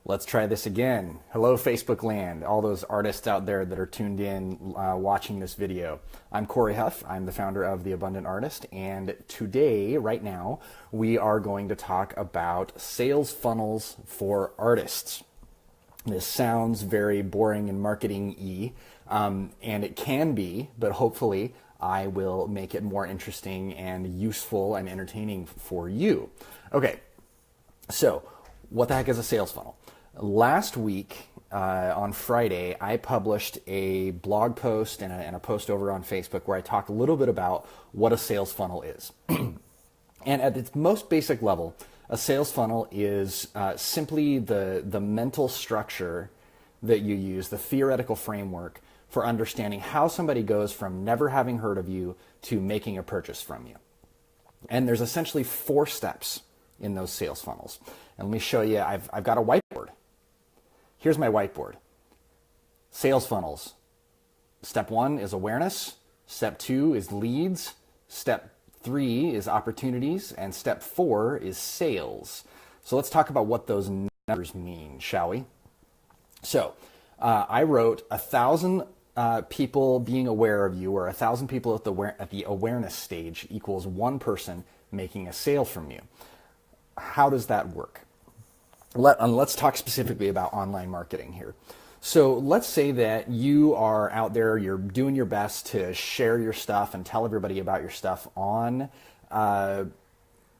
Let's try this again. Hello, Facebook land, all those artists out there that are tuned in watching this video. I'm Corey Huff. I'm the founder of The Abundant Artist, and today, right now, we are going to talk about sales funnels for artists. This sounds very boring and marketing-y, and it can be, but hopefully I will make it more interesting and useful and entertaining for you. Okay, so what the heck is a sales funnel? Last week, on Friday, I published a blog post and a post over on Facebook where I talked a little bit about what a sales funnel is. And at its most basic level, a sales funnel is simply the mental structure that you use, the theoretical framework for understanding how somebody goes from never having heard of you to making a purchase from you. And there's essentially 4 steps in those sales funnels. And let me show you, I've got a whiteboard. Here's my whiteboard. Sales funnels. Step 1 is awareness. Step 2 is leads. Step 3 is opportunities. And step 4 is sales. So let's talk about what those numbers mean, shall we? So I wrote 1,000 people being aware of you, or 1,000 people at the awareness stage equals 1 person making a sale from you. How does that work? Let's talk specifically about online marketing here. So let's say that you are out there, you're doing your best to share your stuff and tell everybody about your stuff on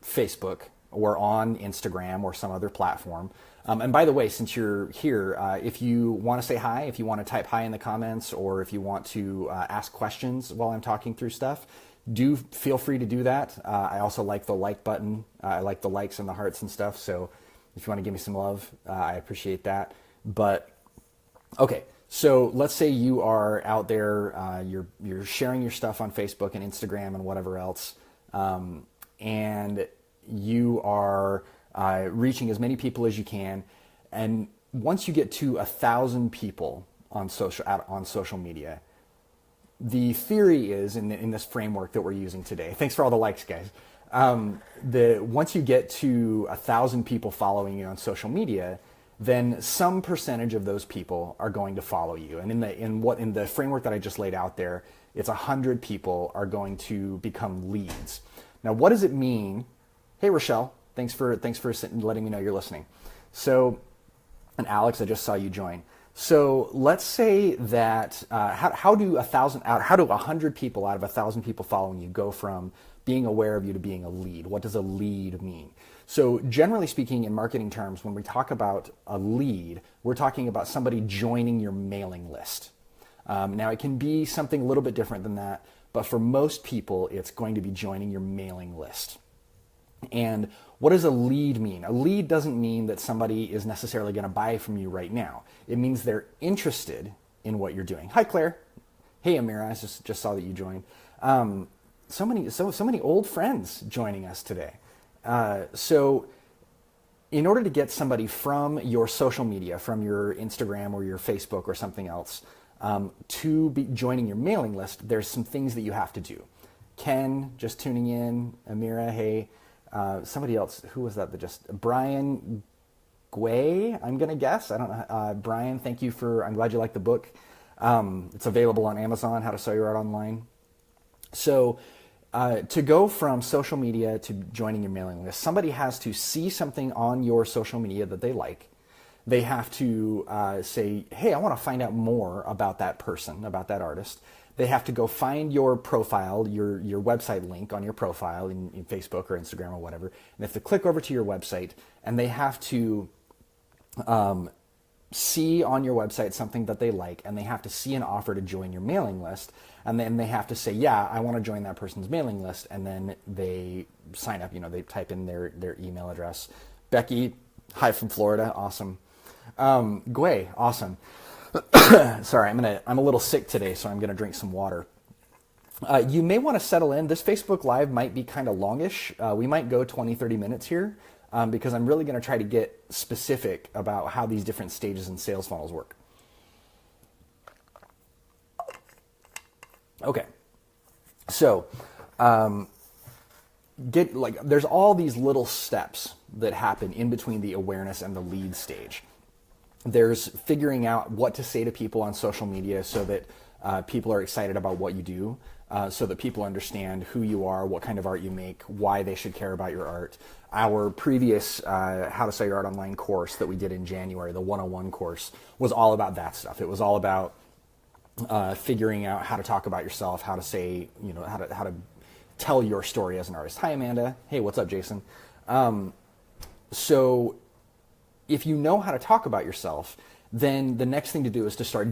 Facebook or on Instagram or some other platform. And by the way, since you're here, if you want to say hi, if you want to type hi in the comments, or if you want to ask questions while I'm talking through stuff, do feel free to do that. I also like the like button. I like the likes and the hearts and stuff. So if you want to give me some love, I appreciate that. But okay, so let's say you are out there, you're sharing your stuff on Facebook and Instagram and whatever else, and you are reaching as many people as you can. And once you get to 1,000 people on social media, the theory is in this framework that we're using today. Thanks for all the likes, guys. Once you get to 1,000 people following you on social media, then some percentage of those people are going to follow you. And in the framework that I just laid out there, it's 100 people are going to become leads. Now, what does it mean? Hey, Rochelle, thanks for letting me know you're listening. So, and Alex, I just saw you join. So let's say that how do 100 people out of 1,000 people following you go from being aware of you to being a lead? What does a lead mean? So generally speaking, in marketing terms, when we talk about a lead, we're talking about somebody joining your mailing list. Now it can be something a little bit different than that, but for most people, it's going to be joining your mailing list. And what does a lead mean? A lead doesn't mean that somebody is necessarily going to buy from you right now. It means they're interested in what you're doing. Hi, Claire. Hey, Amira. I just saw that you joined. So many old friends joining us today. So in order to get somebody from your social media, from your Instagram or your Facebook or something else, to be joining your mailing list, there's some things that you have to do. Ken, just tuning in. Amira, hey. Somebody else, who was that just, Brian Guay, I'm going to guess. I don't know. Brian, thank you I'm glad you like the book. It's available on Amazon, How to Sell Your Art Online. So to go from social media to joining your mailing list, somebody has to see something on your social media that they like. They have to say, hey, I want to find out more about that person, about that artist. They have to go find your profile, your website link on your profile in Facebook or Instagram or whatever. And they have to click over to your website, and they have to see on your website something that they like, and they have to see an offer to join your mailing list. And then they have to say, yeah, I want to join that person's mailing list. And then they sign up, they type in their email address. Becky, hi from Florida, awesome. Gway, awesome. Sorry, I'm a little sick today, so I'm gonna drink some water. You may want to settle in. This Facebook Live might be kind of longish. We might go 20-30 minutes here because I'm really going to try to get specific about how these different stages in sales funnels work. Okay, so there's all these little steps that happen in between the awareness and the lead stage. There's figuring out what to say to people on social media so that people are excited about what you do, so that people understand who you are, what kind of art you make, why they should care about your art. Our previous How to Sell Your Art Online course that we did in January, the 101 course, was all about that stuff. It was all about figuring out how to talk about yourself, how to say, how to tell your story as an artist. Hi, Amanda. Hey, what's up, Jason? So if you know how to talk about yourself, then the next thing to do is to start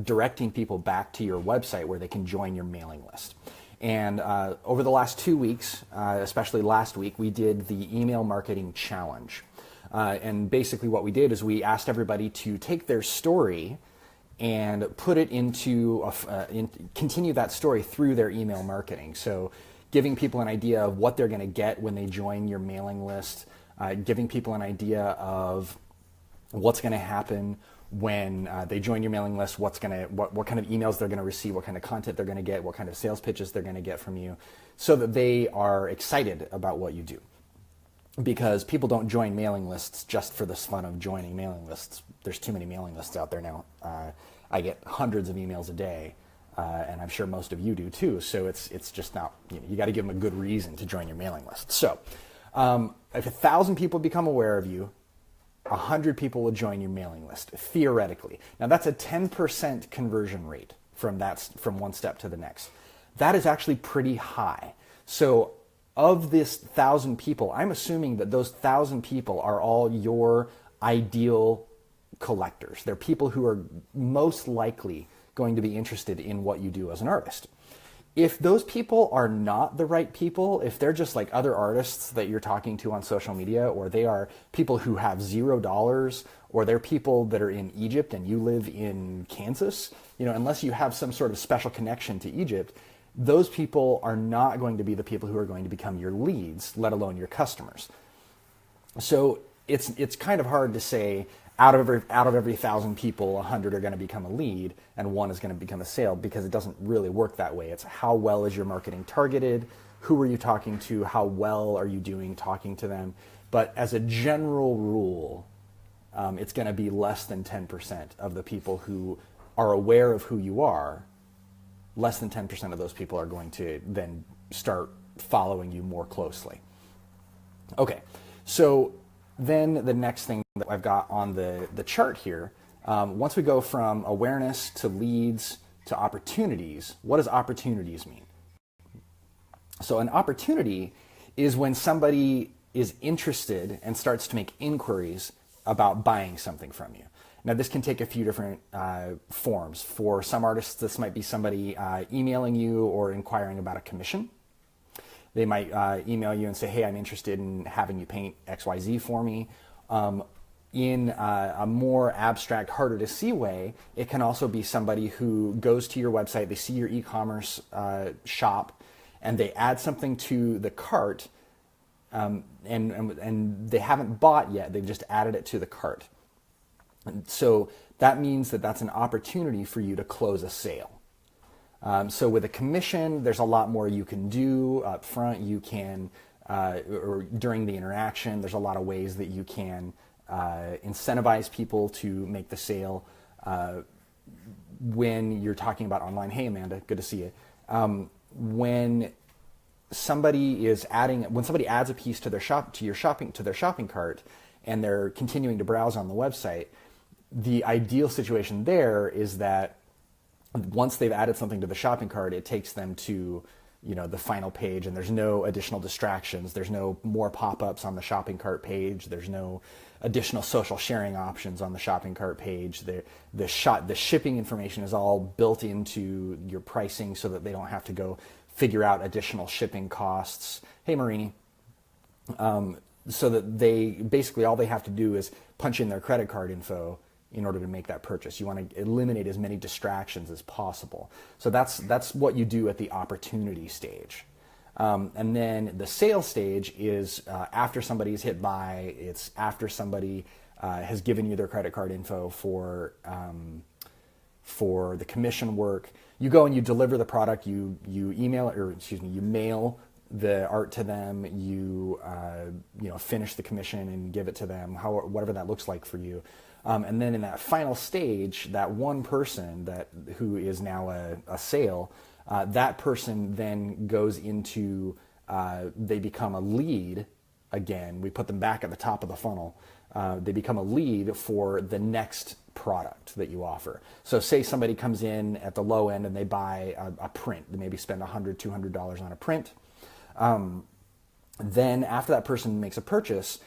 directing people back to your website where they can join your mailing list. And over the last 2 weeks, especially last week, we did the email marketing challenge. And basically what we did is we asked everybody to take their story and put it into, continue that story through their email marketing. So giving people an idea of what they're going to get when they join your mailing list, giving people an idea of what's going to happen when they join your mailing list, what kind of emails they're going to receive, what kind of content they're going to get, what kind of sales pitches they're going to get from you, so that they are excited about what you do. Because people don't join mailing lists just for the fun of joining mailing lists. There's too many mailing lists out there now. I get hundreds of emails a day, and I'm sure most of you do too. So it's just not, you got to give them a good reason to join your mailing list. So if 1,000 people become aware of you, 100 people will join your mailing list, theoretically. Now that's a 10% conversion rate from one step to the next. That is actually pretty high. So of this 1,000 people, I'm assuming that those 1,000 people are all your ideal collectors. They're people who are most likely going to be interested in what you do as an artist. If those people are not the right people, if they're just like other artists that you're talking to on social media, or they are people who have $0, or they're people that are in Egypt and you live in Kansas, unless you have some sort of special connection to Egypt, those people are not going to be the people who are going to become your leads, let alone your customers. So it's kind of hard to say out of every 1,000 people, 100 are going to become a lead and 1 is going to become a sale, because it doesn't really work that way. It's how well is your marketing targeted? Who are you talking to? How well are you doing talking to them? But as a general rule, it's going to be less than 10% of the people who are aware of who you are. Less than 10% of those people are going to then start following you more closely. Okay, so then the next thing that I've got on the chart here, once we go from awareness to leads to opportunities, what does opportunities mean? So an opportunity is when somebody is interested and starts to make inquiries about buying something from you. Now, this can take a few different forms. For some artists, this might be somebody emailing you or inquiring about a commission. They might email you and say, hey, I'm interested in having you paint XYZ for me. In a more abstract, harder to see way, it can also be somebody who goes to your website, they see your e-commerce shop, and they add something to the cart, and they haven't bought yet, they've just added it to the cart. And so that means that that's an opportunity for you to close a sale. So with a commission, there's a lot more you can do up front. You can, or during the interaction, there's a lot of ways that you can incentivize people to make the sale. When you're talking about online, hey Amanda, good to see you. When somebody adds a piece to their shopping cart, and they're continuing to browse on the website, the ideal situation there is that once they've added something to the shopping cart, it takes them to the final page, and there's no additional distractions. There's no more pop-ups on the shopping cart page. There's no additional social sharing options on the shopping cart page. The shipping information is all built into your pricing so that they don't have to go figure out additional shipping costs. Hey, Marini. So that they basically all they have to do is punch in their credit card info in order to make that purchase. You want to eliminate as many distractions as possible. So that's what you do at the opportunity stage. And then the sales stage is after somebody's hit buy. It's after somebody has given you their credit card info for the commission work. You go and you deliver the product. You mail the art to them, you finish the commission and give it to them, whatever that looks like for you. And then in that final stage, that one person who is now a sale, that person then goes into, they become a lead again. We put them back at the top of the funnel. They become a lead for the next product that you offer. So say somebody comes in at the low end and they buy a print. They maybe spend $100, $200 on a print. Then after that person makes a purchase,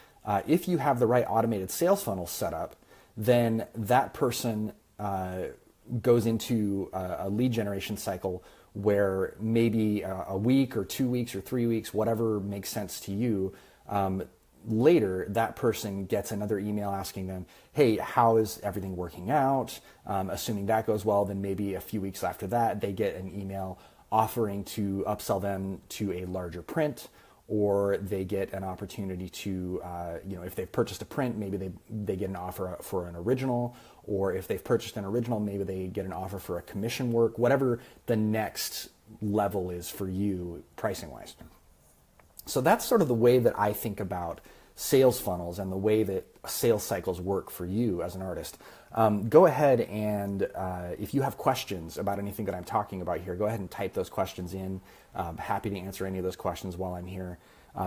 if you have the right automated sales funnel set up, then that person goes into a lead generation cycle where maybe a week or 2 weeks or 3 weeks, whatever makes sense to you, later that person gets another email asking them, hey, how is everything working out? Assuming that goes well, then maybe a few weeks after that, they get an email offering to upsell them to a larger print, or they get an opportunity to, if they've purchased a print, maybe they get an offer for an original, or if they've purchased an original, maybe they get an offer for a commission work, whatever the next level is for you pricing wise. So that's sort of the way that I think about sales funnels and the way that sales cycles work for you as an artist. Go ahead and if you have questions about anything that I'm talking about here, go ahead and type those questions in. I'm happy to answer any of those questions while I'm here.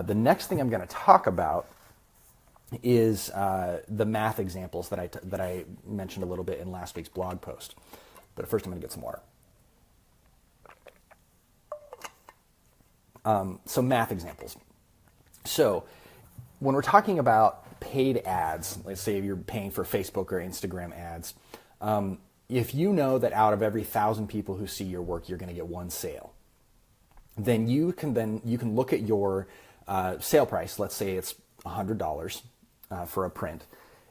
The next thing I'm going to talk about is the math examples that I mentioned a little bit in last week's blog post. But first I'm going to get some water. So math examples. So when we're talking about paid ads, let's say you're paying for Facebook or Instagram ads, if you know that out of every 1,000 people who see your work, you're going to get one sale, then you can look at your sale price. Let's say it's $100 for a print.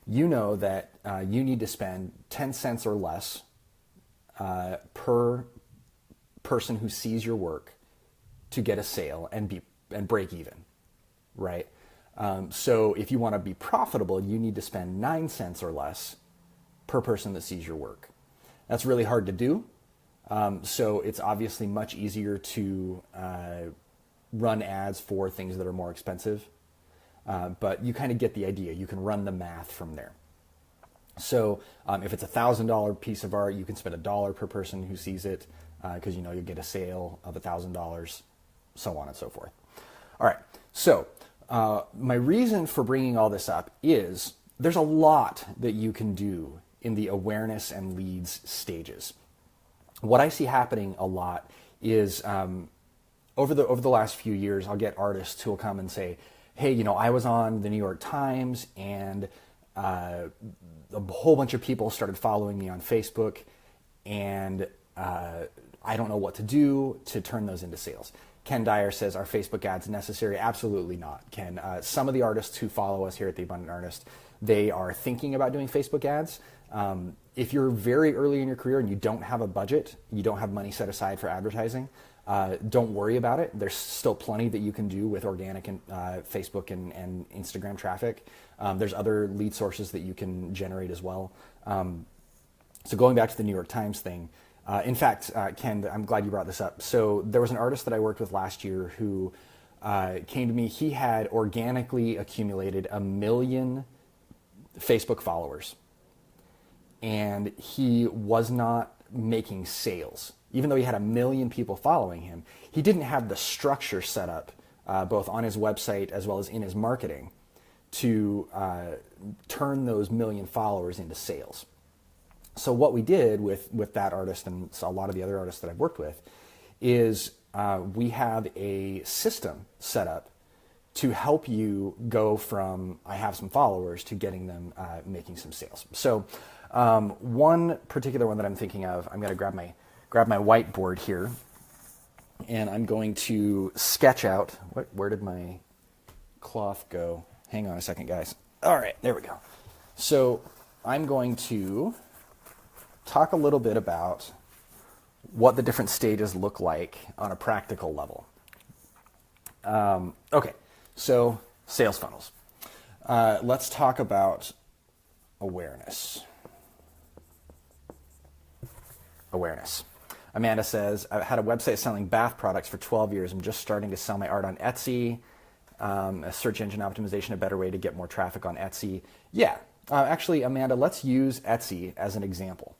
You know that you need to spend 10 cents or less per person who sees your work to get a sale and break even, right? So if you want to be profitable, you need to spend 9 cents or less per person that sees your work. That's really hard to do. So it's obviously much easier to run ads for things that are more expensive. But you kind of get the idea. You can run the math from there. So if it's a $1,000 piece of art, you can spend $1 per person who sees it because you'll get a sale of $1,000, so on and so forth. All right. So my reason for bringing all this up is there's a lot that you can do in the awareness and leads stages. What I see happening a lot is over the last few years, I'll get artists who will come and say, hey, I was on the New York Times and a whole bunch of people started following me on Facebook, and I don't know what to do to turn those into sales. Ken Dyer says, are Facebook ads necessary? Absolutely not, Ken. Some of the artists who follow us here at The Abundant Artist, they are thinking about doing Facebook ads. If you're very early in your career and you don't have a budget, you don't have money set aside for advertising, don't worry about it. There's still plenty that you can do with organic and Facebook and Instagram traffic. There's other lead sources that you can generate as well. So going back to the New York Times thing, in fact, Ken, I'm glad you brought this up. So there was an artist that I worked with last year who came to me. He had organically accumulated 1 million Facebook followers, and he was not making sales. Even though he had 1 million people following him, he didn't have the structure set up, both on his website as well as in his marketing, to turn those 1 million followers into sales. So what we did with that artist and a lot of the other artists that I've worked with is we have a system set up to help you go from I have some followers to getting them making some sales. So one particular one that I'm thinking of, I'm going to grab my whiteboard here, and I'm going to sketch out. Where did my cloth go? Hang on a second, guys. All right, there we go. So I'm going to talk a little bit about what the different stages look like on a practical level. Okay, so sales funnels. Let's talk about awareness. Amanda says, I've had a website selling bath products for 12 years. I'm just starting to sell my art on Etsy. A search engine optimization, a better way to get more traffic on Etsy. Yeah, actually, Amanda, let's use Etsy as an example.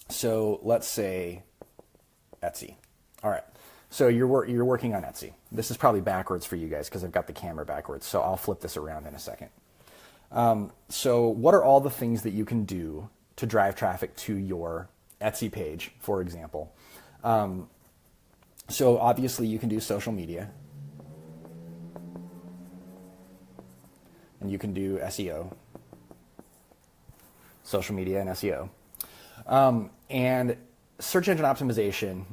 So let's say Etsy. All right. So you're working on Etsy. This is probably backwards for you guys because I've got the camera backwards. So I'll flip this around in a second. So what are all the things that you can do to drive traffic to your Etsy page, for example? So obviously you can do social media. And you can do SEO. Social media and SEO. And search engine optimization,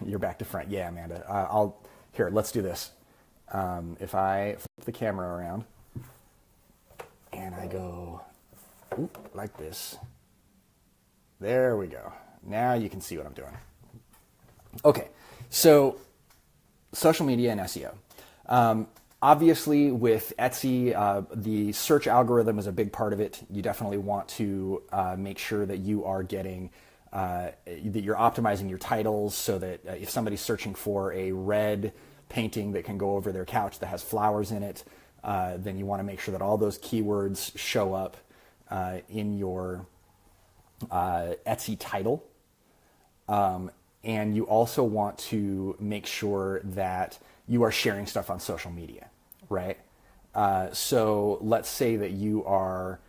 you're back to front. Yeah, Amanda. Here, let's do this. If I flip the camera around and I go like this, there we go. Now you can see what I'm doing. Okay, so social media and SEO. Obviously, with Etsy, the search algorithm is a big part of it. You definitely want to make sure that you are getting, that you're optimizing your titles so that if somebody's searching for a red painting that can go over their couch that has flowers in it, then you want to make sure that all those keywords show up in your Etsy title. And you also want to make sure that you are sharing stuff on social media, right? So let's say that you are,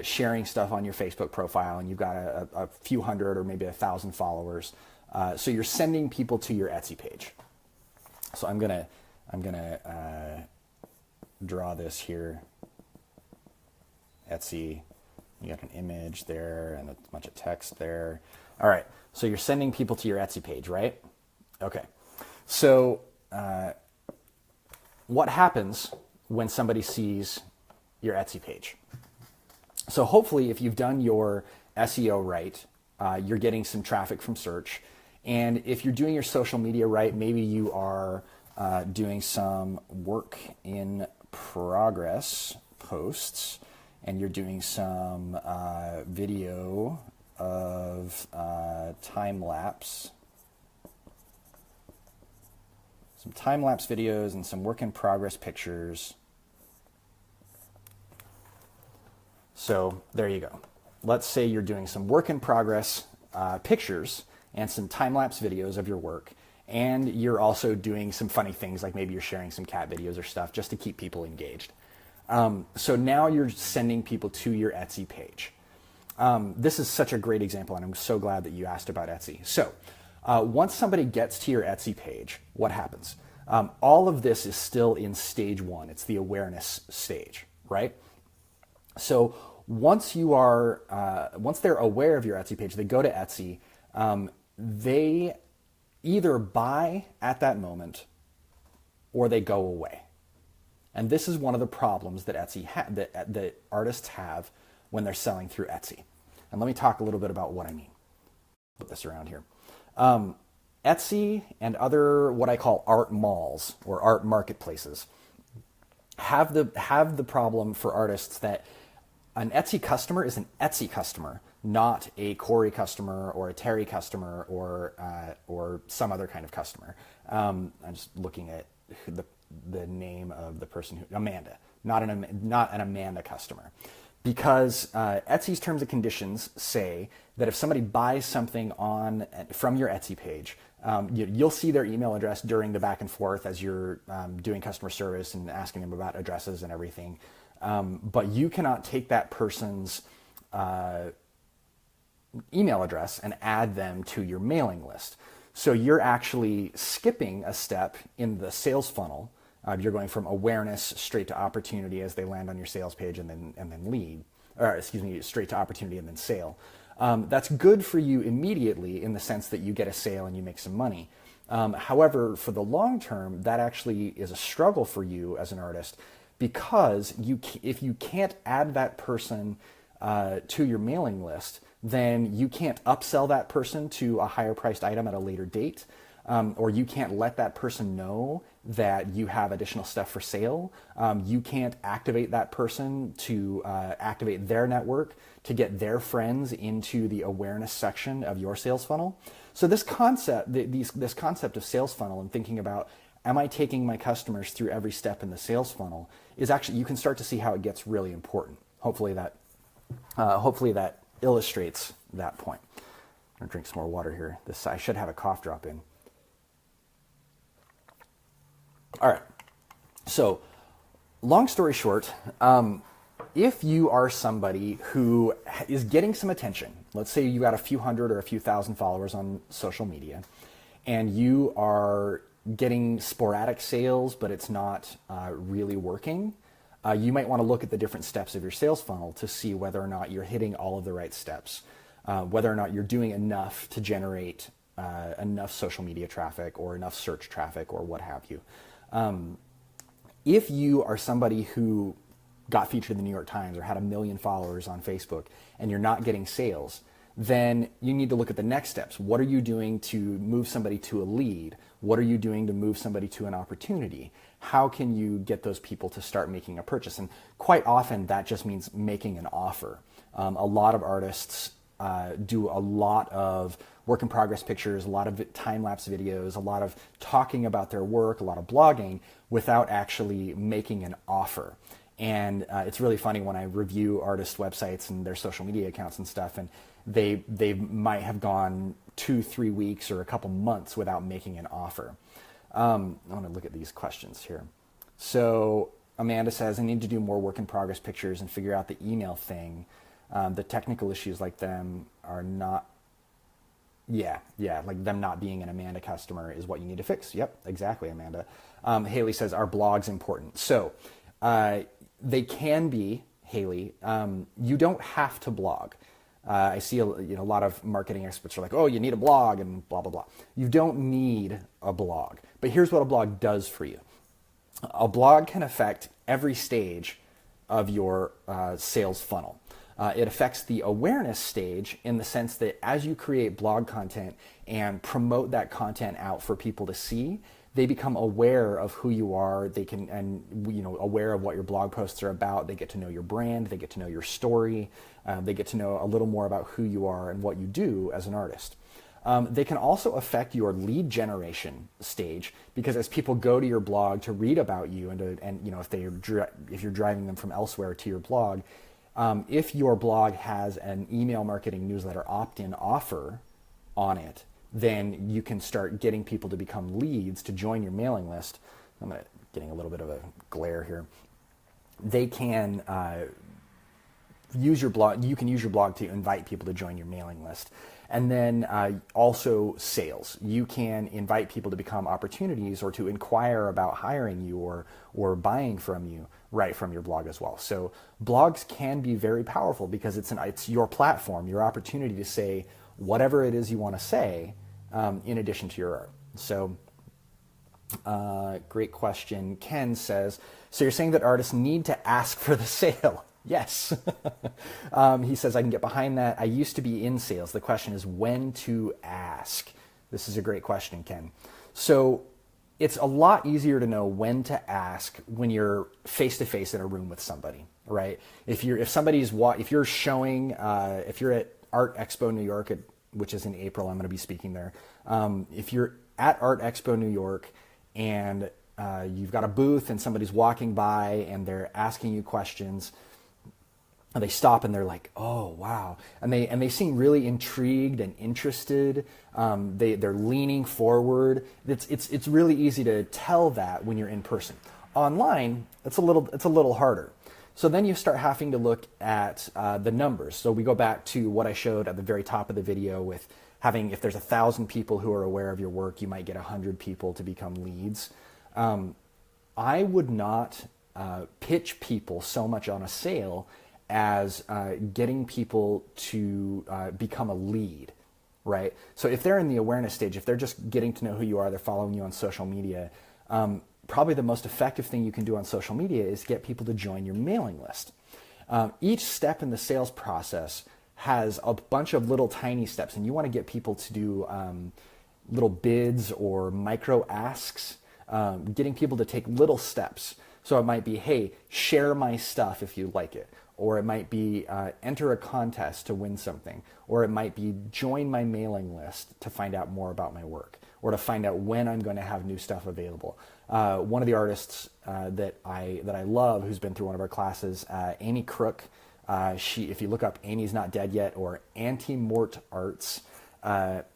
sharing stuff on your Facebook profile and you've got a few hundred or maybe 1,000 followers. So you're sending people to your Etsy page. So I'm gonna draw this here. Etsy. You got an image there and a bunch of text there. All right, so you're sending people to your Etsy page, right? Okay, so what happens when somebody sees your Etsy page? So hopefully if you've done your SEO right, you're getting some traffic from search. And if you're doing your social media right, maybe you are doing some work in progress posts, and you're doing some video of time-lapse, some time-lapse videos and some work-in-progress pictures. So there you go. Let's say you're doing some work-in-progress pictures and some time-lapse videos of your work, and you're also doing some funny things, like maybe you're sharing some cat videos or stuff just to keep people engaged. So now you're sending people to your Etsy page. This is such a great example, and I'm so glad that you asked about Etsy. So once somebody gets to your Etsy page, what happens? All of this is still in stage one. It's the awareness stage, right? So once they're aware of your Etsy page, they go to Etsy. They either buy at that moment or they go away. And this is one of the problems that that artists have when they're selling through Etsy. And let me talk a little bit about what I mean. Put this around here. Etsy and other what I call art malls or art marketplaces have the problem for artists that an Etsy customer is an Etsy customer, not a Corey customer or a Terry customer or some other kind of customer. I'm just looking at the name of the person Amanda, not an Amanda customer. Because Etsy's terms and conditions say that if somebody buys something from your Etsy page, you'll see their email address during the back and forth as you're doing customer service and asking them about addresses and everything. But you cannot take that person's email address and add them to your mailing list. So you're actually skipping a step in the sales funnel. You're going from awareness straight to opportunity as they land on your sales page and then lead, or excuse me, straight to opportunity and then sale. That's good for you immediately in the sense that you get a sale and you make some money. However, for the long term, that actually is a struggle for you as an artist because if you can't add that person to your mailing list, then you can't upsell that person to a higher priced item at a later date. or you can't let that person know that you have additional stuff for sale. You can't activate that person to activate their network to get their friends into the awareness section of your sales funnel. So this concept, this concept of sales funnel and thinking about, am I taking my customers through every step in the sales funnel, is actually, you can start to see how it gets really important. Hopefully that illustrates that point. I'm gonna drink some more water here. I should have a cough drop in. All right, so long story short, if you are somebody who is getting some attention, let's say you got a few hundred or a few thousand followers on social media, and you are getting sporadic sales, but it's not really working, you might want to look at the different steps of your sales funnel to see whether or not you're hitting all of the right steps, whether or not you're doing enough to generate enough social media traffic or enough search traffic or what have you. If you are somebody who got featured in the New York Times or had 1 million followers on Facebook and you're not getting sales, then you need to look at the next steps. What are you doing to move somebody to a lead? What are you doing to move somebody to an opportunity? How can you get those people to start making a purchase? And quite often that just means making an offer. A lot of artists do a lot of work in progress pictures, a lot of time-lapse videos, a lot of talking about their work, a lot of blogging without actually making an offer. And it's really funny when I review artist websites and their social media accounts and stuff, and they might have gone 2-3 weeks or a couple months without making an offer. I want to look at these questions here. So Amanda says, I need to do more work in progress pictures and figure out the email thing. The technical issues like them are not, like them not being an Amanda customer is what you need to fix. Yep, exactly, Amanda. Haley says, are blogs important? So they can be, Haley. You don't have to blog. I see a lot of marketing experts are like, oh, you need a blog and blah, blah, blah. You don't need a blog. But here's what a blog does for you. A blog can affect every stage of your sales funnel. It affects the awareness stage in the sense that as you create blog content and promote that content out for people to see, they become aware of who you are. They can, aware of what your blog posts are about. They get to know your brand. They get to know your story. They get to know a little more about who you are and what you do as an artist. They can also affect your lead generation stage because as people go to your blog to read about you if you're driving them from elsewhere to your blog, if your blog has an email marketing newsletter opt-in offer on it, then you can start getting people to become leads to join your mailing list. I'm getting a little bit of a glare here. They can use your blog. You can use your blog to invite people to join your mailing list. And then also sales. You can invite people to become opportunities or to inquire about hiring you or buying from you right from your blog as well. So blogs can be very powerful because it's your platform, your opportunity to say whatever it is you want to say in addition to your art. So great question. Ken says, so you're saying that artists need to ask for the sale? Yes. He says, I can get behind that. I used to be in sales. The question is when to ask. This is a great question, Ken. So it's a lot easier to know when to ask when you're face-to-face in a room with somebody, right? If you're at Art Expo New York, which is in April, I'm going to be speaking there. If you're at Art Expo New York and you've got a booth and somebody's walking by and they're asking you questions, and they stop and they're like, oh, wow. And they seem really intrigued and interested. They're leaning forward. It's really easy to tell that when you're in person. Online, it's a little harder. So then you start having to look at the numbers. So we go back to what I showed at the very top of the video with if there's 1,000 people who are aware of your work, you might get 100 people to become leads. I would not pitch people so much on a sale as getting people to become a lead, right? So if they're in the awareness stage, if they're just getting to know who you are, they're following you on social media, probably the most effective thing you can do on social media is get people to join your mailing list. Each step in the sales process has a bunch of little tiny steps, and you want to get people to do little bids or micro asks, getting people to take little steps. So it might be, hey, share my stuff if you like it. Or it might be enter a contest to win something. Or it might be join my mailing list to find out more about my work, or to find out when I'm going to have new stuff available. One of the artists that I love, who's been through one of our classes, Amy Crook. If you look up Amy's Not Dead Yet or Anti-Mort Arts,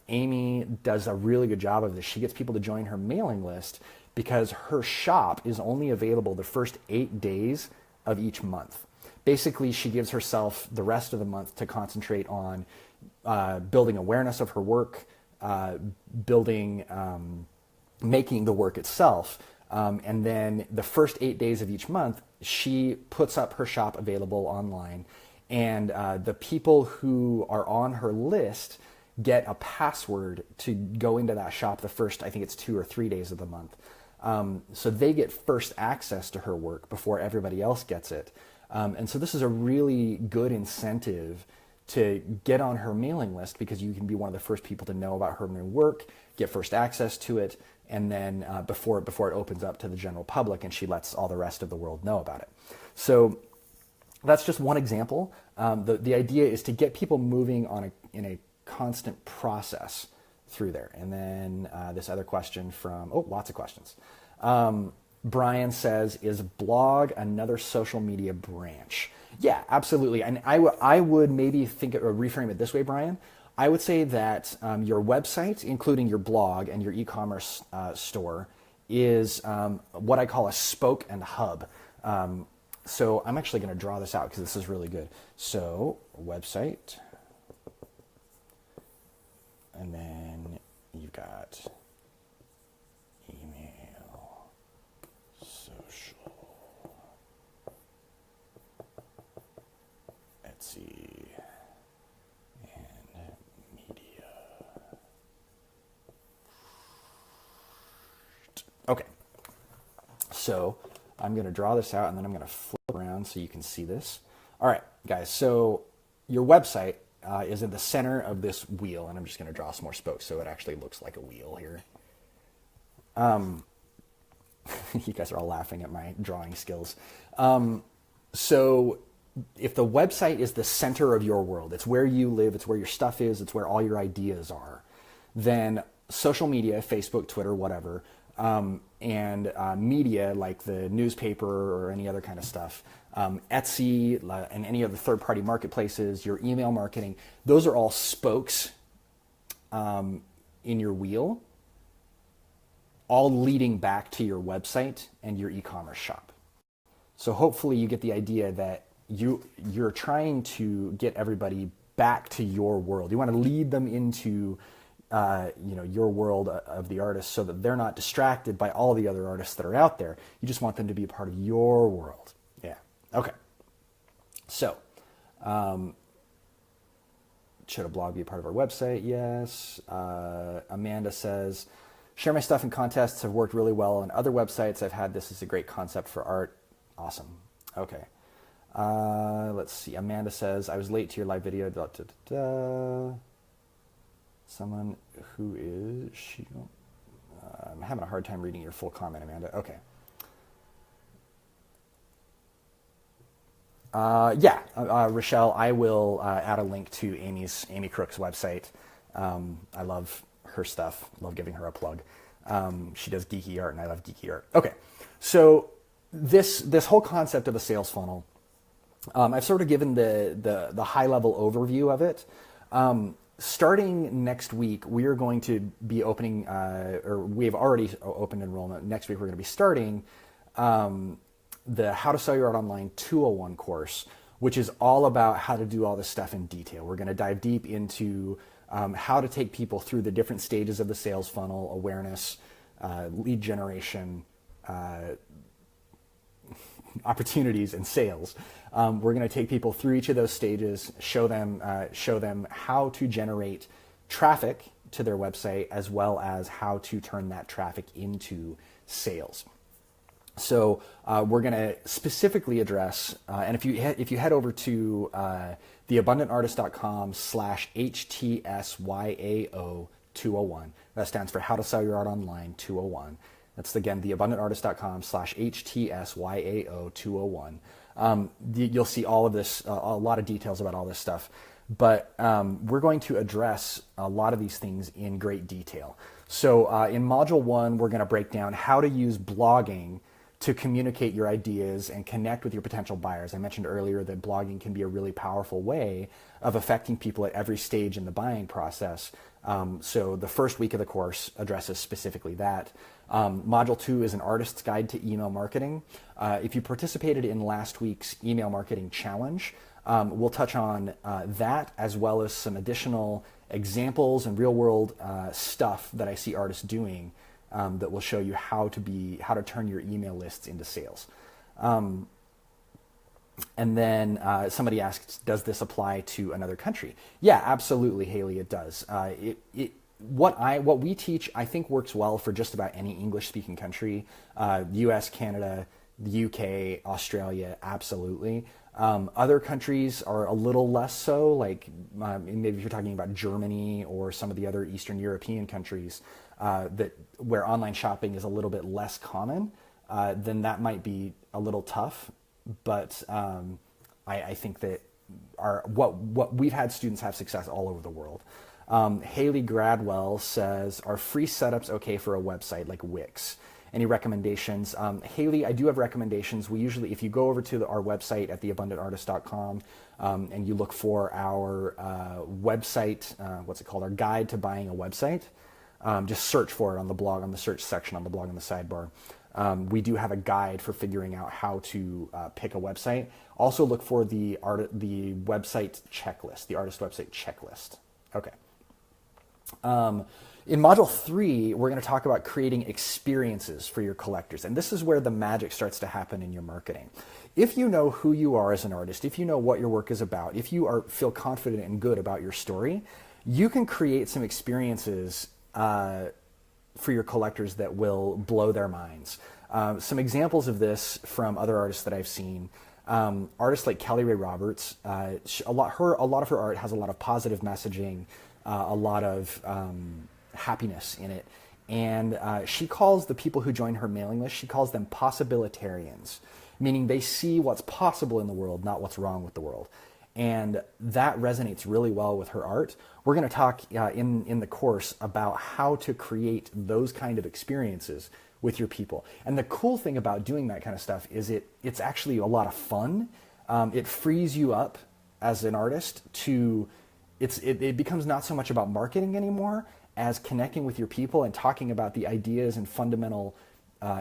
Amy does a really good job of this. She gets people to join her mailing list because her shop is only available the first 8 days of each month. Basically, she gives herself the rest of the month to concentrate on building awareness of her work, making the work itself. And then the first 8 days of each month, she puts up her shop available online. And the people who are on her list get a password to go into that shop the first, I think it's 2 or 3 days of the month. So they get first access to her work before everybody else gets it. And so this is a really good incentive to get on her mailing list, because you can be one of the first people to know about her new work, get first access to it, and then before it opens up to the general public, and she lets all the rest of the world know about it. So that's just one example. The idea is to get people moving in a constant process through there. And then this other question from, lots of questions. Brian says, is blog another social media branch? Yeah, absolutely. And I would maybe think or reframe it this way, Brian. I would say that your website, including your blog and your e-commerce store, is what I call a spoke and hub. So I'm actually going to draw this out because this is really good. So website, and then you've got email, social, Etsy, and media. Okay, so I'm going to draw this out, and then I'm going to flip around so you can see this. All right, guys, so your website is in the center of this wheel, and I'm just going to draw some more spokes so it actually looks like a wheel here. You guys are all laughing at my drawing skills. So if the website is the center of your world, it's where you live, it's where your stuff is, it's where all your ideas are, then social media, Facebook, Twitter, whatever, and media like the newspaper or any other kind of stuff, Etsy and any other third-party marketplaces, your email marketing, those are all spokes in your wheel, all leading back to your website and your e-commerce shop. So hopefully you get the idea that you're trying to get everybody back to your world. You want to lead them into your world of the artist so that they're not distracted by all the other artists that are out there. You just want them to be a part of your world. Yeah. Okay. So, should a blog be a part of our website? Yes. Amanda says, share my stuff in contests have worked really well on other websites. I've had this as a great concept for art. Awesome. Okay. Let's see. Amanda says, I was late to your live video. Da, da, da, da. Someone who is she? I'm having a hard time reading your full comment, Amanda. Okay. Rochelle, I will add a link to Amy Crook's website. I love her stuff. Love giving her a plug. She does geeky art, and I love geeky art. Okay, so this whole concept of a sales funnel, I've sort of given the high level overview of it. Starting next week, we are going to be opening, or we have already opened enrollment. Next week, we're going to be starting the How to Sell Your Art Online 201 course, which is all about how to do all this stuff in detail. We're going to dive deep into how to take people through the different stages of the sales funnel: awareness, lead generation, opportunities, and sales. We're going to take people through each of those stages, show them how to generate traffic to their website, as well as how to turn that traffic into sales. So we're going to specifically address, and if you head over to theabundantartist.com/HTSYAO 201. That stands for How to Sell Your Art Online 201. That's, again, theabundantartist.com/HTSYAO 201. You'll see all of this, a lot of details about all this stuff. But we're going to address a lot of these things in great detail. So in Module 1, we're going to break down how to use blogging to communicate your ideas and connect with your potential buyers. I mentioned earlier that blogging can be a really powerful way of affecting people at every stage in the buying process. So the first week of the course addresses specifically that. Module 2 is an artist's guide to email marketing. If you participated in last week's email marketing challenge, we'll touch on that, as well as some additional examples and real world stuff that I see artists doing that will show you how to turn your email lists into sales. And then somebody asks, does this apply to another country? Yeah, absolutely, Haley, it does. What we teach, I think, works well for just about any English-speaking country. US, Canada, the UK, Australia, absolutely. Other countries are a little less so, like maybe if you're talking about Germany or some of the other Eastern European countries where online shopping is a little bit less common, then that might be a little tough. But I think that what we've had students have success all over the world. Haley Gradwell says, are free setups okay for a website like Wix? Any recommendations? Haley, I do have recommendations. We usually, if you go over to our website at theabundantartist.com and you look for our website, what's it called? Our guide to buying a website. Just search for it on the blog, on the search section on the blog on the sidebar. We do have a guide for figuring out how to pick a website. Also look for the website checklist, the artist website checklist. Okay. In Module 3, we're going to talk about creating experiences for your collectors. And this is where the magic starts to happen in your marketing. If you know who you are as an artist, if you know what your work is about, if you feel confident and good about your story, you can create some experiences for your collectors that will blow their minds. Some examples of this from other artists that I've seen. Artists like Kelly Ray Roberts, a lot of her art has a lot of positive messaging, a lot of happiness in it. And she calls the people who join her mailing list, she calls them possibilitarians, meaning they see what's possible in the world, not what's wrong with the world. And that resonates really well with her art. We're going to talk in the course about how to create those kind of experiences with your people. And the cool thing about doing that kind of stuff is it's actually a lot of fun. It frees you up as an artist to, it becomes not so much about marketing anymore as connecting with your people and talking about the ideas and fundamental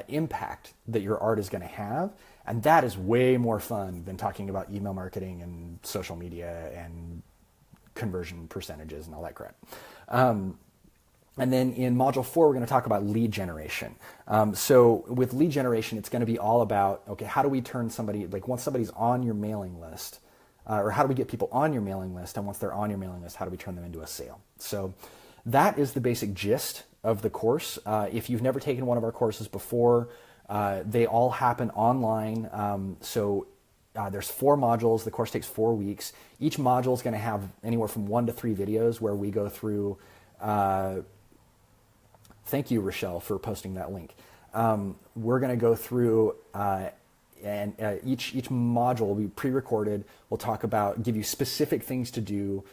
impact that your art is going to have. And that is way more fun than talking about email marketing and social media and conversion percentages and all that crap. And then in Module 4, we're going to talk about lead generation. So with lead generation, it's going to be all about, okay, how do we turn somebody, like once somebody's on your mailing list, or how do we get people on your mailing list? And once they're on your mailing list, how do we turn them into a sale? So that is the basic gist of the course. If you've never taken one of our courses before, they all happen online. There's 4 modules. The course takes 4 weeks. Each module is going to have anywhere from 1 to 3 videos where we go through. Thank you, Rochelle, for posting that link. We're going to go through, and each module will be pre-recorded. We'll talk about, give you specific things to do.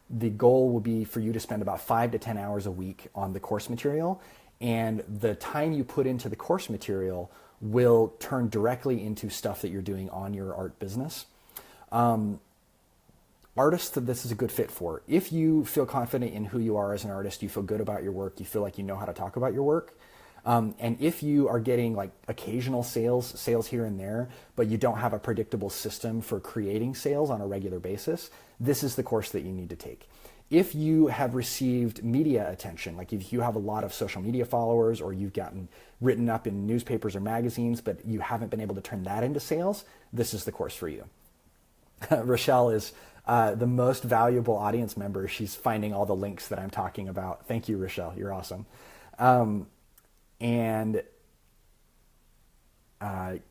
The goal will be for you to spend about 5 to 10 hours a week on the course material, and the time you put into the course material will turn directly into stuff that you're doing on your art business. Artists that this is a good fit for. If you feel confident in who you are as an artist, you feel good about your work, you feel like you know how to talk about your work, and if you are getting like occasional sales here and there, but you don't have a predictable system for creating sales on a regular basis, this is the course that you need to take. If you have received media attention, like if you have a lot of social media followers or you've gotten written up in newspapers or magazines, but you haven't been able to turn that into sales, this is the course for you. Rochelle is the most valuable audience member. She's finding all the links that I'm talking about. Thank you, Rochelle. You're awesome. And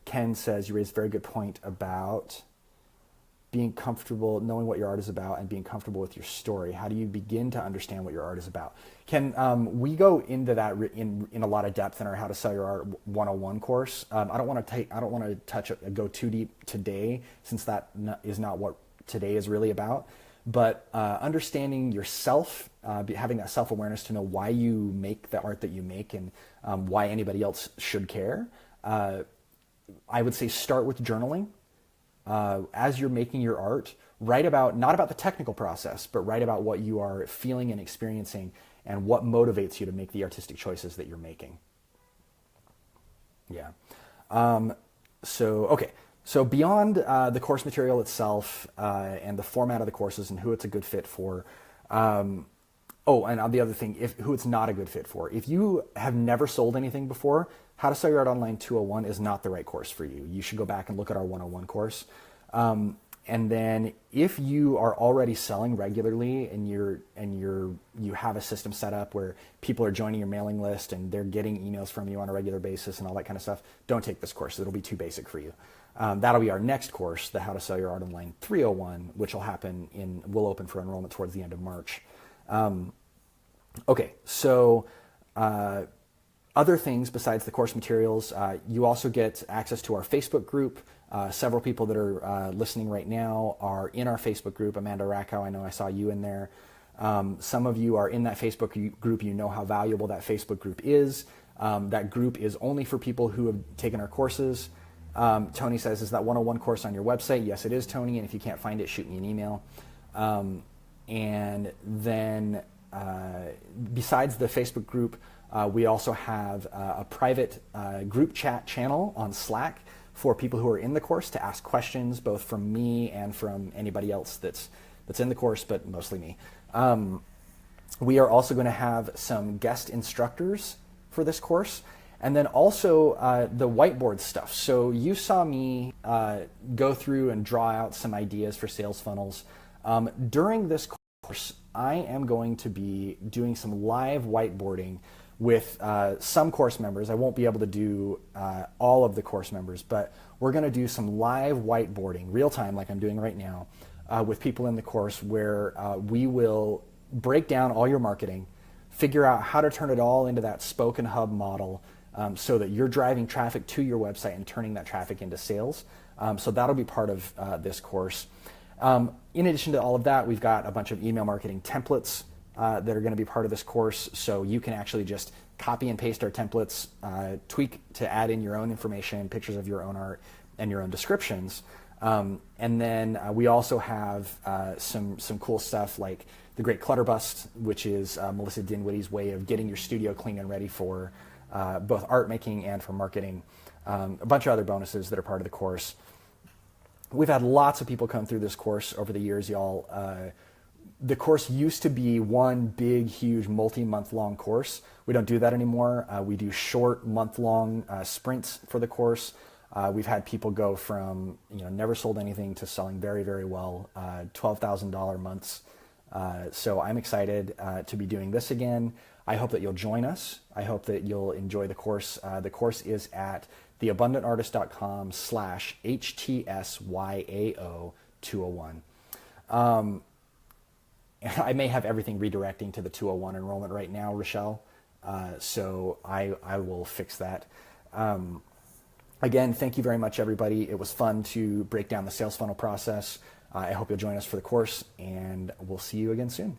Ken says, you raised a very good point about being comfortable, knowing what your art is about, and being comfortable with your story. How do you begin to understand what your art is about? We go into that in a lot of depth in our How to Sell Your Art 101 course. I don't want to go too deep today, since that is not what today is really about. But understanding yourself, having that self-awareness to know why you make the art that you make, and why anybody else should care. I would say start with journaling. As you're making your art, write about, not about the technical process, but write about what you are feeling and experiencing and what motivates you to make the artistic choices that you're making. Yeah. So beyond the course material itself and the format of the courses and who it's a good fit for, and the other thing, who it's not a good fit for. If you have never sold anything before, How to Sell Your Art Online 201 is not the right course for you. You should go back and look at our 101 course. And then if you are already selling regularly and you have a system set up where people are joining your mailing list and they're getting emails from you on a regular basis and all that kind of stuff, don't take this course. It'll be too basic for you. That'll be our next course, the How to Sell Your Art Online 301, which will open for enrollment towards the end of March. Other things besides the course materials, you also get access to our Facebook group. Several people that are listening right now are in our Facebook group. Amanda Rackow, I know I saw you in there. Some of you are in that Facebook group. You know how valuable that Facebook group is. That group is only for people who have taken our courses. Tony says, is that 101 course on your website? Yes, it is, Tony. And if you can't find it, shoot me an email. And then besides the Facebook group, we also have a private group chat channel on Slack for people who are in the course to ask questions, both from me and from anybody else that's in the course, but mostly me. We are also going to have some guest instructors for this course, and then also the whiteboard stuff. So you saw me go through and draw out some ideas for sales funnels. During this course, I am going to be doing some live whiteboarding with some course members. I won't be able to do all of the course members, but we're going to do some live whiteboarding, real time, like I'm doing right now, with people in the course, where we will break down all your marketing, figure out how to turn it all into that spoke and hub model, so that you're driving traffic to your website and turning that traffic into sales. So that'll be part of this course. In addition to all of that, we've got a bunch of email marketing templates that are going to be part of this course, so you can actually just copy and paste our templates, tweak to add in your own information, pictures of your own art, and your own descriptions. And then we also have some cool stuff like the Great Clutter Bust, which is Melissa Dinwiddie's way of getting your studio clean and ready for both art making and for marketing. A bunch of other bonuses that are part of the course. We've had lots of people come through this course over the years, y'all. The course used to be one big, huge, multi-month-long course. We don't do that anymore. We do short, month-long sprints for the course. We've had people go from never sold anything to selling very, very well, $12,000 months. So I'm excited to be doing this again. I hope that you'll join us. I hope that you'll enjoy the course. The course is at theabundantartist.com/HTSYAO201. I may have everything redirecting to the 201 enrollment right now, Rochelle. So I will fix that. Again, thank you very much, everybody. It was fun to break down the sales funnel process. I hope you'll join us for the course, and we'll see you again soon.